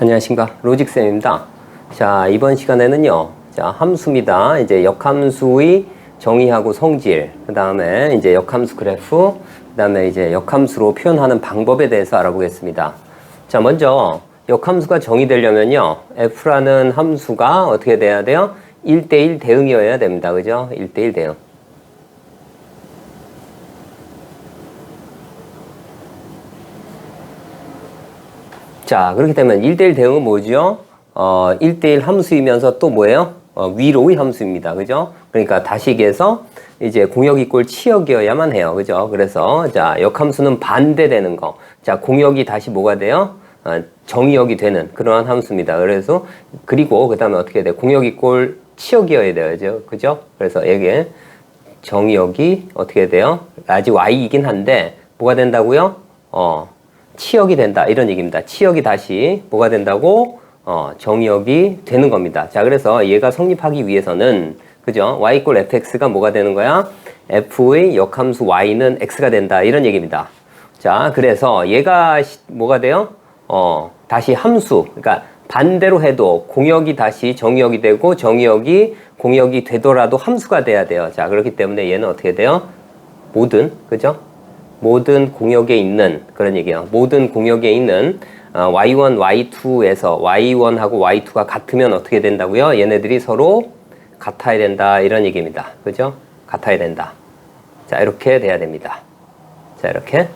안녕하십니까. 로직쌤입니다. 자, 이번 시간에는요, 자, 함수입니다. 이제 역함수의 정의하고 성질, 그 다음에 이제 역함수 그래프, 그 다음에 이제 역함수로 표현하는 방법에 대해서 알아보겠습니다. 자, 먼저 역함수가 정의되려면요, f라는 함수가 어떻게 돼야 돼요? 1대1 대응이어야 됩니다. 그죠? 1대1 대응. 자, 그렇기 때문에 1대1 대응은 뭐죠? 1대1 함수이면서 또 뭐예요? 위로의 함수입니다. 그죠? 그러니까 다시 얘기해서 이제 공역이 꼴 치역이어야만 해요. 그죠? 그래서 자, 역함수는 반대되는 거. 자, 공역이 다시 뭐가 돼요? 정의역이 되는 그러한 함수입니다. 그래서 그리고 그다음에 어떻게 돼요? 공역이 꼴 치역이어야 돼요. 그죠? 그래서 여기에 정의역이 어떻게 돼요? 아직 y이긴 한데 뭐가 된다고요? 치역이 된다 이런 얘기입니다. 치역이 다시 뭐가 된다고? 정의역이 되는 겁니다. 자, 그래서 얘가 성립하기 위해서는 그죠? y 이꼴 fx가 뭐가 되는 거야? f의 역함수 y는 x가 된다 이런 얘기입니다. 자, 그래서 얘가 뭐가 돼요? 다시 함수, 그러니까 반대로 해도 공역이 다시 정의역이 되고 정의역이 공역이 되더라도 함수가 돼야 돼요. 자, 그렇기 때문에 얘는 어떻게 돼요? 모든, 그죠? 모든 공역에 있는 그런 얘기예요. 모든 공역에 있는 y1, y2에서 y1하고 y2가 같으면 어떻게 된다고요? 얘네들이 서로 같아야 된다 이런 얘기입니다. 그죠? 같아야 된다. 자, 이렇게 돼야 됩니다. 자, 이렇게.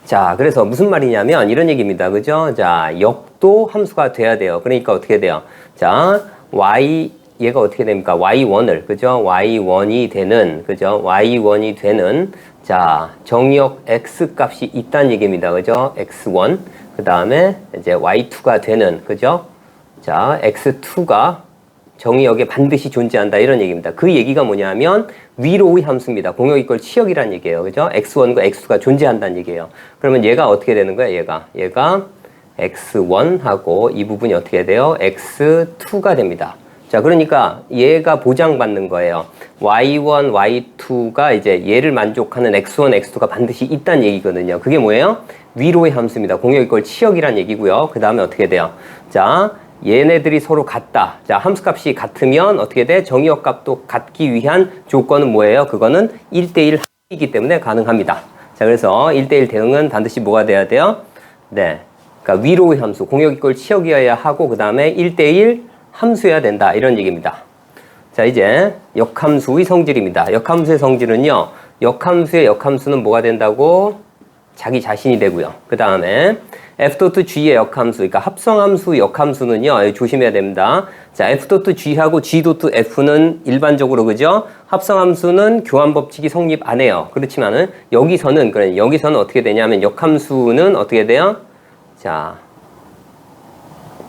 자, 그래서 무슨 말이냐면 이런 얘기입니다. 그죠? 자, 역도 함수가 돼야 돼요. 그러니까 어떻게 돼요? 자, 얘가 어떻게 됩니까? y1을, 그죠? y1이 되는, 그죠? y1이 되는, 자, 정의역 x 값이 있다는 얘기입니다. 그죠? x1. 그 다음에 이제 y2가 되는, 그죠? 자, x2가 정의역에 반드시 존재한다 이런 얘기입니다. 그 얘기가 뭐냐면 위로의 함수입니다. 공역 이꼴 치역이란 얘기예요. 그죠? x1과 x2가 존재한다는 얘기예요. 그러면 얘가 어떻게 되는 거야? 얘가 x1하고 이 부분이 어떻게 돼요? x2가 됩니다. 자, 그러니까 얘가 보장받는 거예요. y1, y2가 이제 얘를 만족하는 x1, x2가 반드시 있다는 얘기거든요. 그게 뭐예요? 위로의 함수입니다. 공역 이꼴 치역이란 얘기고요. 그 다음에 어떻게 돼요? 자, 얘네들이 서로 같다. 자, 함수값이 같으면 어떻게 돼? 정의역 값도 같기 위한 조건은 뭐예요? 그거는 1대1 함수이기 때문에 가능합니다. 자, 그래서 1대1 대응은 반드시 뭐가 돼야 돼요? 네. 그러니까 위로의 함수, 공역 이꼴 치역이어야 하고 그 다음에 1대1 함수여야 된다. 이런 얘기입니다. 자, 이제 역함수의 성질입니다. 역함수의 성질은요. 역함수의 역함수는 뭐가 된다고? 자기 자신이 되고요. 그 다음에 f.g의 역함수, 그러니까 합성함수 역함수는요. 조심해야 됩니다. 자, f.g하고 g.f는 일반적으로 그죠? 합성함수는 교환법칙이 성립 안 해요. 그렇지만은 여기서는 어떻게 되냐면 역함수는 어떻게 돼요? 자,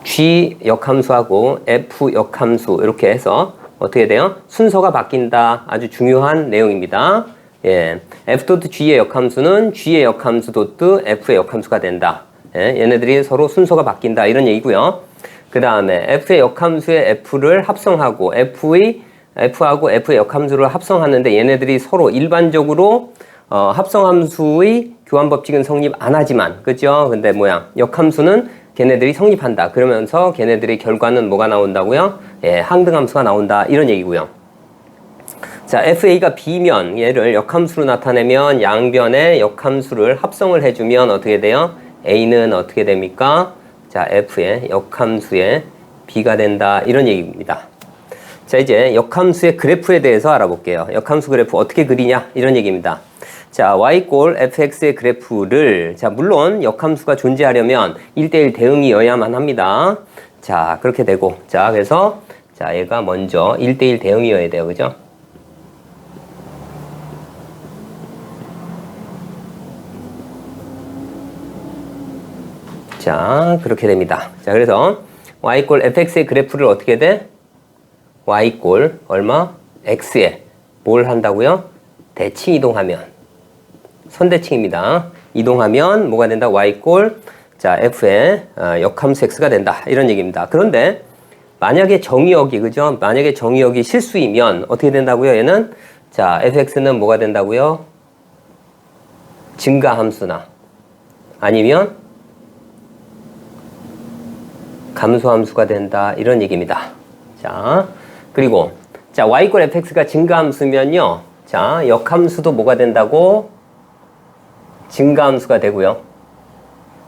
g 역함수하고 f 역함수 이렇게 해서 어떻게 돼요? 순서가 바뀐다. 아주 중요한 내용입니다. 예, f.g의 역함수는 g의 역함수 f의 역함수가 된다. 예, 얘네들이 서로 순서가 바뀐다 이런 얘기고요. 그 다음에 f의 역함수의 f를 합성하고 f하고 f의 역함수를 합성하는데 얘네들이 서로 일반적으로 합성함수의 교환법칙은 성립 안 하지만 그죠? 근데 역함수는 걔네들이 성립한다. 그러면서 걔네들의 결과는 뭐가 나온다고요? 예, 항등함수가 나온다 이런 얘기고요. 자, fa가 b면 얘를 역함수로 나타내면 양변에 역함수를 합성을 해주면 어떻게 돼요? a는 어떻게 됩니까? 자, f의 역함수의 b가 된다 이런 얘기입니다. 자, 이제 역함수의 그래프에 대해서 알아볼게요. 역함수 그래프 어떻게 그리냐 이런 얘기입니다. 자, y꼴 fx의 그래프를 자, 물론 역함수가 존재하려면 1대1 대응이어야만 합니다. 자, 그렇게 되고 자, 그래서 자, 얘가 먼저 1대1 대응이어야 돼요. 그죠? 자, 그렇게 됩니다. 자, 그래서 y꼴 fx의 그래프를 어떻게 돼? y꼴 얼마? x에 뭘 한다고요? 대칭 이동하면 선대칭입니다. 이동하면 뭐가 된다? y꼴 자, f의 역함수 x가 된다. 이런 얘기입니다. 그런데 만약에 정의역이 그죠? 만약에 정의역이 실수이면 어떻게 된다고요? 얘는 자, fx는 뭐가 된다고요? 증가함수나 아니면 감소함수가 된다. 이런 얘기입니다. 자, 그리고 자, y 꼴 fx가 증가함수면요. 자, 역함수도 뭐가 된다고? 증가함수가 되고요.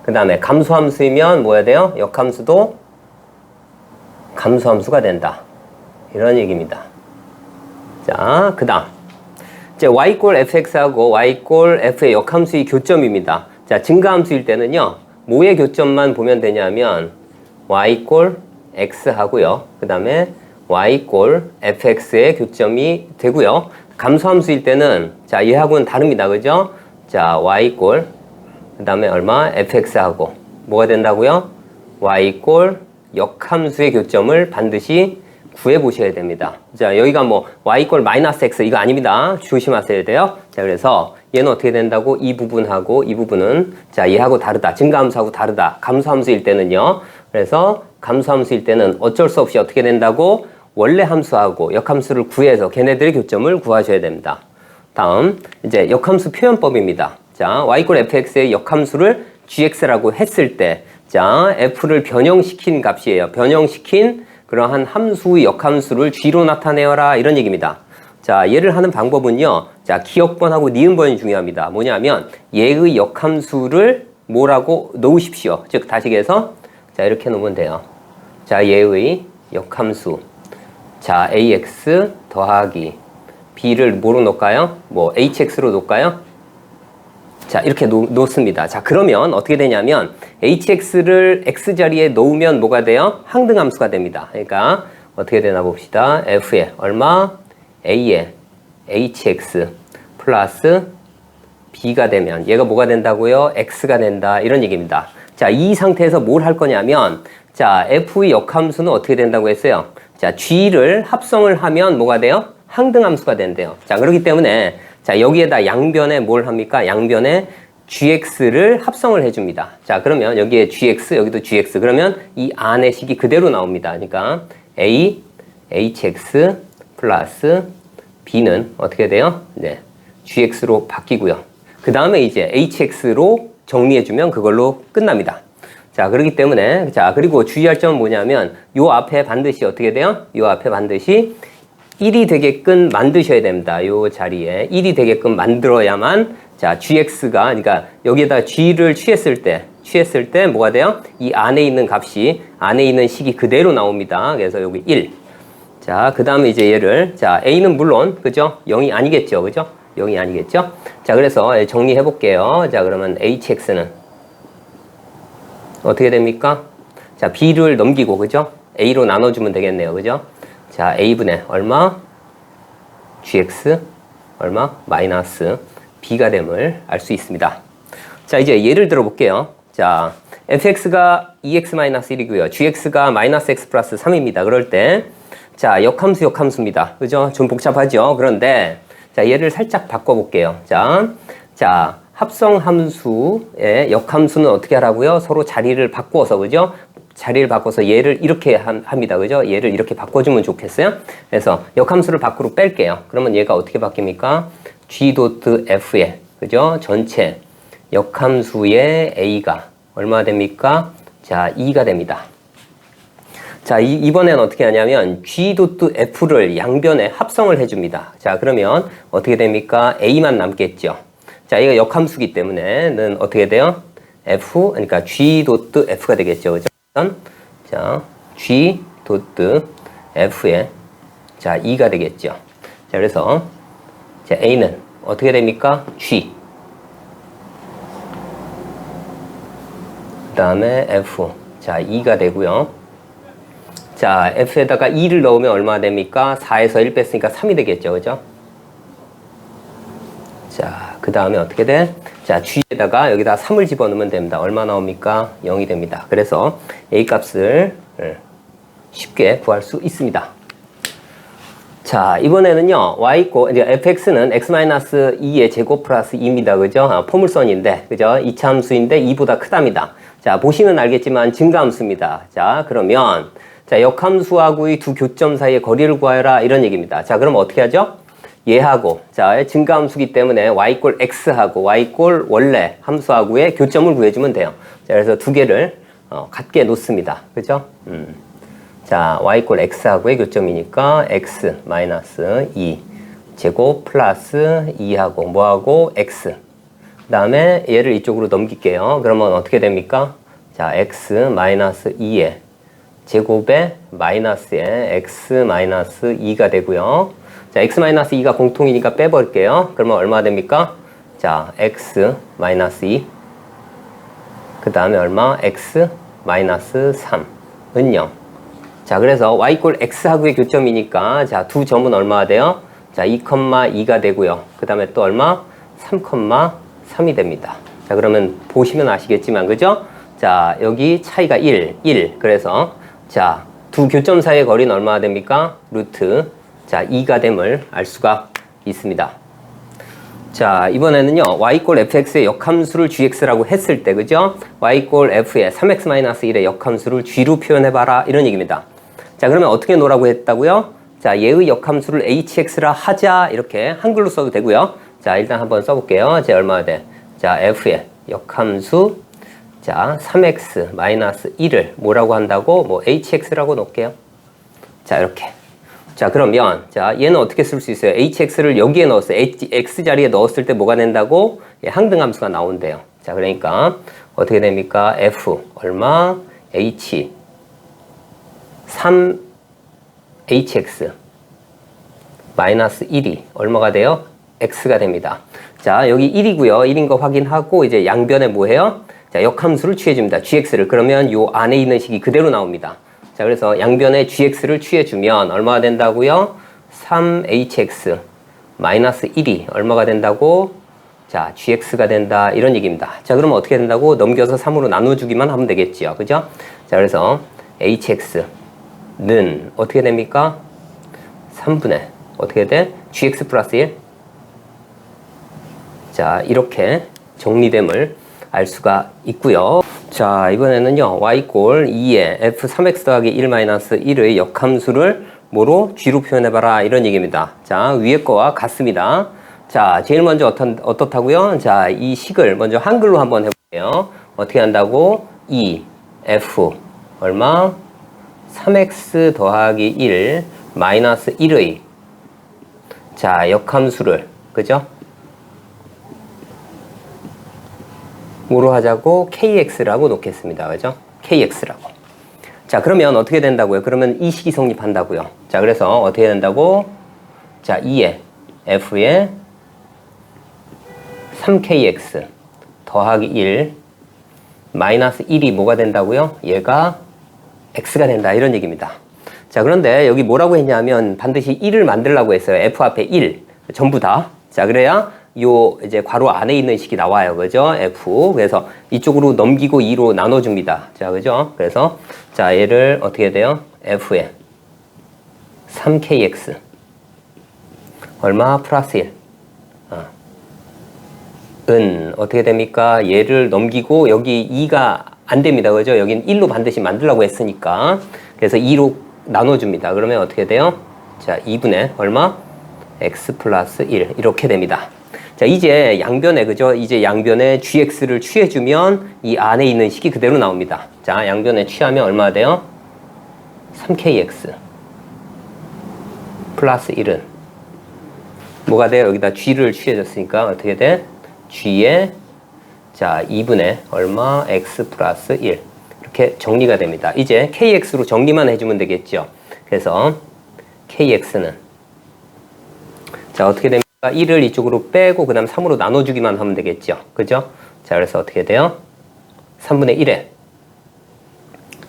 그 다음에 감소함수이면 뭐야 돼요? 역함수도 감소함수가 된다. 이런 얘기입니다. 자, 그 다음. 이제 y 꼴 fx하고 y 꼴 f의 역함수의 교점입니다. 자, 증가함수일 때는요. 뭐의 교점만 보면 되냐면 y 꼴 x 하고요. 그 다음에 y 꼴 fx의 교점이 되고요. 감소함수일 때는 자, 얘하고는 다릅니다. 그죠? 자, y 꼴 그 다음에 얼마? fx하고 뭐가 된다고요? y 꼴 역함수의 교점을 반드시 구해보셔야 됩니다. 자, 여기가 뭐 y 꼴 마이너스 x 이거 아닙니다. 조심하셔야 돼요. 자, 그래서 얘는 어떻게 된다고? 이 부분하고 이 부분은 자, 얘하고 다르다. 증가함수하고 다르다. 감소함수일 때는요. 그래서 감소함수일 때는 어쩔 수 없이 어떻게 된다고? 원래 함수하고 역함수를 구해서 걔네들의 교점을 구하셔야 됩니다. 다음 이제 역함수 표현법입니다. 자, y 꼴 fx의 역함수를 gx라고 했을 때 자, f를 변형시킨 값이에요. 변형시킨 그러한 함수의 역함수를 g로 나타내어라 이런 얘기입니다. 자, 얘를 하는 방법은요. 자, 기억번하고 니은번이 중요합니다. 뭐냐면 얘의 역함수를 뭐라고 놓으십시오. 즉 다시해서 자, 이렇게 놓으면 돼요. 자, 얘의 역함수 자, ax 더하기 b를 뭐로 놓을까요? 뭐 hx로 놓을까요? 자, 이렇게 놓습니다. 자, 그러면 어떻게 되냐면 hx를 x자리에 놓으면 뭐가 돼요? 항등함수가 됩니다. 그러니까 어떻게 되나 봅시다. f에 얼마? a에 hx 플러스 b가 되면 얘가 뭐가 된다고요? x가 된다. 이런 얘기입니다. 자, 이 상태에서 뭘 할 거냐면 자, f의 역함수는 어떻게 된다고 했어요? 자, g를 합성을 하면 뭐가 돼요? 항등함수가 된대요. 자, 그렇기 때문에 자, 여기에다 양변에 뭘 합니까? 양변에 gx를 합성을 해줍니다. 자, 그러면 여기에 gx, 여기도 gx. 그러면 이 안의 식이 그대로 나옵니다. 그러니까 a, hx 플러스 b는 어떻게 돼요? 네, gx로 바뀌고요. 그 다음에 이제 hx로 정리해주면 그걸로 끝납니다. 자, 그렇기 때문에 자, 그리고 주의할 점은 뭐냐면 요 앞에 반드시 어떻게 돼요? 요 앞에 반드시 1이 되게끔 만드셔야 됩니다. 요 자리에 1이 되게끔 만들어야만 자, gx가 그러니까 여기에다 g를 취했을 때 뭐가 돼요? 이 안에 있는 값이 안에 있는 식이 그대로 나옵니다. 그래서 여기 1. 자, 그다음에 이제 얘를 자, a는 물론 그죠? 0이 아니겠죠. 그죠? 0이 아니겠죠? 자, 그래서 정리해 볼게요. 자, 그러면 hx는 어떻게 됩니까? 자, b를 넘기고 그죠? a로 나눠 주면 되겠네요. 그죠? 자, a분의 얼마? gx 얼마? 마이너스 b가 됨을 알 수 있습니다. 자, 이제 예를 들어 볼게요. 자, fx가 2x-1이고요. gx가 마이너스 x 플러스 3입니다. 그럴 때 자, 역함수입니다. 그죠? 좀 복잡하죠? 그런데 자, 얘를 살짝 바꿔 볼게요. 자, 합성함수의 역함수는 어떻게 하라고요? 서로 자리를 바꿔서 그죠? 자리를 바꿔서 얘를 이렇게 합니다. 그죠? 얘를 이렇게 바꿔주면 좋겠어요? 그래서 역함수를 밖으로 뺄게요. 그러면 얘가 어떻게 바뀝니까? g.f에, 그죠? 전체 역함수의 a가 얼마 됩니까? 자, 2가 됩니다. 자, 이번엔 어떻게 하냐면 g.f를 양변에 합성을 해줍니다. 자, 그러면 어떻게 됩니까? a만 남겠죠. 자, 얘가 역함수기 때문에는 어떻게 돼요? f, 그러니까 g.f가 되겠죠. 그죠? 자, g.f에 자, 2가 되겠죠. 자, 그래서 자, a는 어떻게 됩니까? g. 그 다음에 f. 자, 2가 되고요. 자, f에다가 2를 넣으면 얼마나 됩니까? 4에서 1 뺐으니까 3이 되겠죠. 그죠? 자, 그 다음에 어떻게 돼? 자, g에다가 여기다 3을 집어넣으면 됩니다. 얼마 나옵니까? 0이 됩니다. 그래서 a 값을 쉽게 구할 수 있습니다. 자, 이번에는요, 이제 fx는 x-2의 제곱 플러스 2입니다. 그죠? 포물선인데, 그죠? 이차함수인데 2보다 크답니다. 자, 보시면 알겠지만 증가함수입니다. 자, 그러면 자, 역함수하고의 두 교점 사이의 거리를 구하여라 이런 얘기입니다. 자, 그럼 어떻게 하죠? 얘하고 자, 증가함수기 때문에 y 꼴 x하고 y 꼴 원래 함수하고의 교점을 구해주면 돼요. 자, 그래서 두 개를 같게 놓습니다. 그죠? 자, y 꼴 x하고의 교점이니까 x 마이너스 2 제곱 플러스 2하고 뭐하고 x. 그 다음에 얘를 이쪽으로 넘길게요. 그러면 어떻게 됩니까? 자, x 마이너스 2에 제곱에 마이너스에 x 마이너스 2가 되고요. 자, x 마이너스 2가 공통이니까 빼버릴게요. 그러면 얼마 됩니까? 자, x 마이너스 2. 그 다음에 얼마? x 마이너스 3은 0. 자, 그래서 y 꼴 x하고의 교점이니까 자, 두 점은 얼마가 돼요? 자, 2,2가 되고요. 그 다음에 또 얼마? 3,3이 됩니다. 자, 그러면 보시면 아시겠지만, 그죠? 자, 여기 차이가 1. 그래서 자, 두 교점 사이의 거리는 얼마가 됩니까? 루트 자, 2가 됨을 알 수가 있습니다. 자, 이번에는요, y 꼴 fx의 역함수를 gx라고 했을 때, 그죠? y 꼴 f의 3x-1의 역함수를 g로 표현해봐라. 이런 얘기입니다. 자, 그러면 어떻게 놓으라고 했다고요? 자, 얘의 역함수를 hx라 하자. 이렇게 한글로 써도 되고요. 자, 일단 한번 써볼게요. 제 얼마가 돼? 자, f의 역함수, 자, 3x-1을 뭐라고 한다고? 뭐, hx라고 놓을게요. 자, 이렇게. 자, 그러면, 자, 얘는 어떻게 쓸 수 있어요? hx를 여기에 넣었어요. x 자리에 넣었을 때 뭐가 된다고? 예, 항등함수가 나온대요. 자, 그러니까, 어떻게 됩니까? f, 얼마? h, 3hx, 마이너스 1이 얼마가 돼요? x가 됩니다. 자, 여기 1이고요. 1인 거 확인하고, 이제 양변에 뭐 해요? 자, 역함수를 취해줍니다. gx를. 그러면 요 안에 있는 식이 그대로 나옵니다. 자, 그래서 양변에 gx를 취해주면 얼마가 된다고요? 3hx 마이너스 1이 얼마가 된다고? 자, gx가 된다. 이런 얘기입니다. 자, 그러면 어떻게 된다고? 넘겨서 3으로 나눠주기만 하면 되겠죠. 그죠? 자, 그래서 hx는 어떻게 됩니까? 3분의 어떻게 돼? gx 플러스 1. 자, 이렇게 정리됨을 알 수가 있고요. 자, 이번에는요, y꼴 2에 f 3x 더하기 1-1의 역함수를 뭐로? g로 표현해봐라. 이런 얘기입니다. 자, 위에 거와 같습니다. 자, 제일 먼저 어떻다고요? 자, 이 식을 먼저 한글로 한번 해볼게요. 어떻게 한다고? 2f 얼마? 3x 더하기 1 마이너스 1의 자, 역함수를 그죠? 뭐로 하자고? kx라고 놓겠습니다. 그죠? kx라고. 자, 그러면 어떻게 된다고요? 그러면 이 식이 성립한다고요. 자, 그래서 어떻게 된다고? 자, 2에 f에 3kx 더하기 1 마이너스 1이 뭐가 된다고요? 얘가 x가 된다. 이런 얘기입니다. 자, 그런데 여기 뭐라고 했냐면 반드시 1을 만들라고 했어요. f 앞에 1. 전부 다. 자, 그래야 요 이제 괄호 안에 있는 식이 나와요. 그죠? f. 그래서 이쪽으로 넘기고 2로 나눠줍니다. 자, 그죠? 그래서 자, 얘를 어떻게 돼요? f에 3kx 얼마? 플러스 1. 은 어떻게 됩니까? 얘를 넘기고 여기 2가 안 됩니다. 그죠? 여긴 1로 반드시 만들라고 했으니까. 그래서 2로 나눠줍니다. 그러면 어떻게 돼요? 자, 2분의 얼마? x 플러스 1. 이렇게 됩니다. 자, 이제 양변에, 그죠? 이제 양변에 gx를 취해주면 이 안에 있는 식이 그대로 나옵니다. 자, 양변에 취하면 얼마 돼요? 3kx 플러스 1은 뭐가 돼요? 여기다 g를 취해줬으니까 어떻게 돼? g에 자, 2분의 얼마? x 플러스 1. 이렇게 정리가 됩니다. 이제 kx로 정리만 해주면 되겠죠. 그래서 kx는 자, 어떻게 됩니까? 1을 이쪽으로 빼고 그 다음 3으로 나눠주기만 하면 되겠죠. 그죠? 자, 그래서 어떻게 돼요? 3분의 1에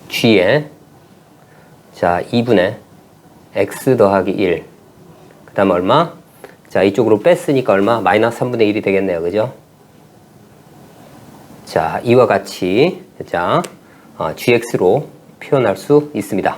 g에 자, 2분의 x 더하기 1. 그 다음 얼마? 자, 이쪽으로 뺐으니까 얼마? 마이너스 3분의 1이 되겠네요. 그죠? 자, 이와 같이 자, gx로 표현할 수 있습니다.